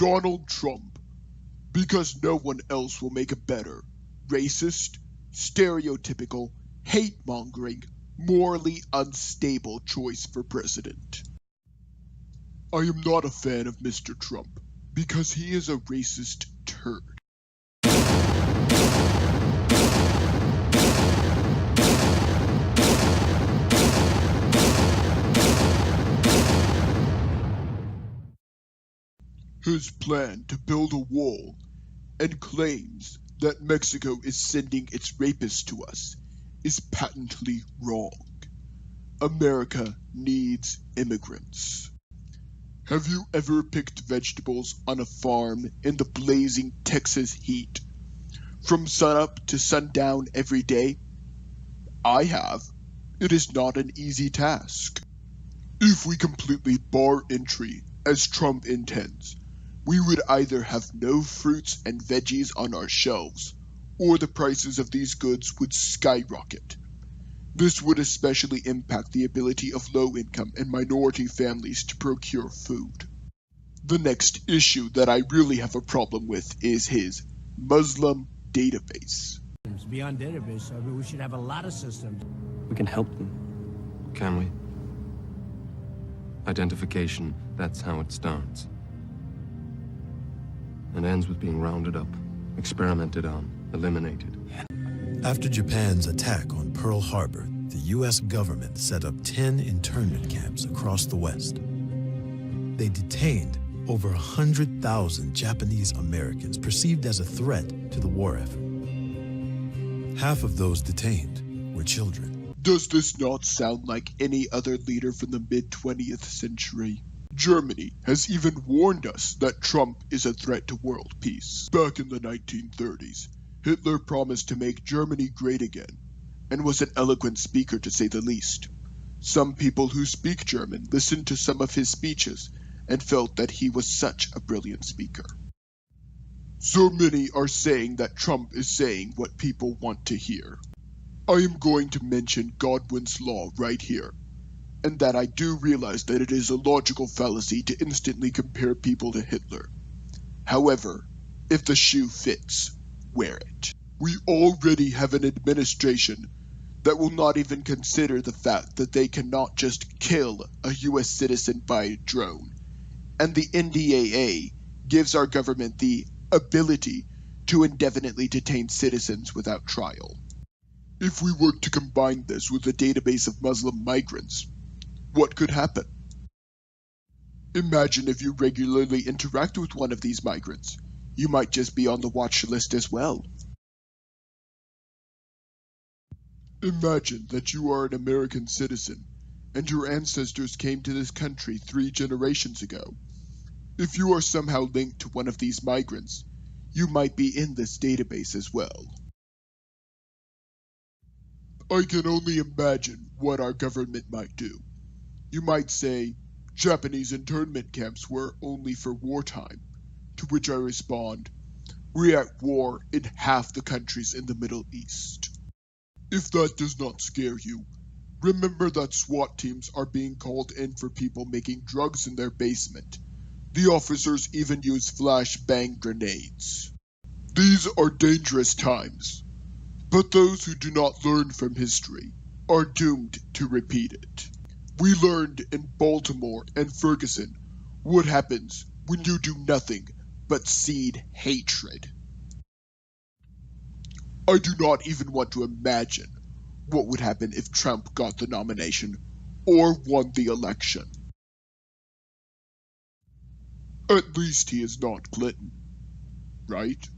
Donald Trump, because no one else will make a better, racist, stereotypical, hate-mongering, morally unstable choice for president. I am not a fan of Mr. Trump, because he is a racist turd. His plan to build a wall and claims that Mexico is sending its rapists to us is patently wrong. America needs immigrants. Have you ever picked vegetables on a farm in the blazing Texas heat, from sunup to sundown every day? I have. It is not an easy task. If we completely bar entry, as Trump intends, we would either have no fruits and veggies on our shelves, or the prices of these goods would skyrocket. This would especially impact the ability of low-income and minority families to procure food. The next issue that I really have a problem with is his Muslim database. Beyond database, we should have a lot of systems. We can help them. Can we? Identification, that's how it starts. It ends with being rounded up, experimented on, eliminated. After Japan's attack on Pearl Harbor, the U.S. government set up 10 internment camps across the West. They detained over 100,000 Japanese Americans perceived as a threat to the war effort. Half of those detained were children. Does this not sound like any other leader from the mid-20th century? Germany has even warned us that Trump is a threat to world peace. Back in the 1930s, Hitler promised to make Germany great again, and was an eloquent speaker to say the least. Some people who speak German listened to some of his speeches and felt that he was such a brilliant speaker. So many are saying that Trump is saying what people want to hear. I am going to mention Godwin's law right here, and that I do realize that it is a logical fallacy to instantly compare people to Hitler. However, if the shoe fits, wear it. We already have an administration that will not even consider the fact that they cannot just kill a US citizen by drone, and the NDAA gives our government the ability to indefinitely detain citizens without trial. If we were to combine this with a database of Muslim migrants, what could happen? Imagine if you regularly interact with one of these migrants. You might just be on the watch list as well. Imagine that you are an American citizen, and your ancestors came to this country 3 generations ago. If you are somehow linked to one of these migrants, you might be in this database as well. I can only imagine what our government might do. You might say, Japanese internment camps were only for wartime, to which I respond, we're at war in half the countries in the Middle East. If that does not scare you, remember that SWAT teams are being called in for people making drugs in their basement. The officers even use flashbang grenades. These are dangerous times, but those who do not learn from history are doomed to repeat it. We learned in Baltimore and Ferguson what happens when you do nothing but seed hatred. I do not even want to imagine what would happen if Trump got the nomination or won the election. At least he is not Clinton, right?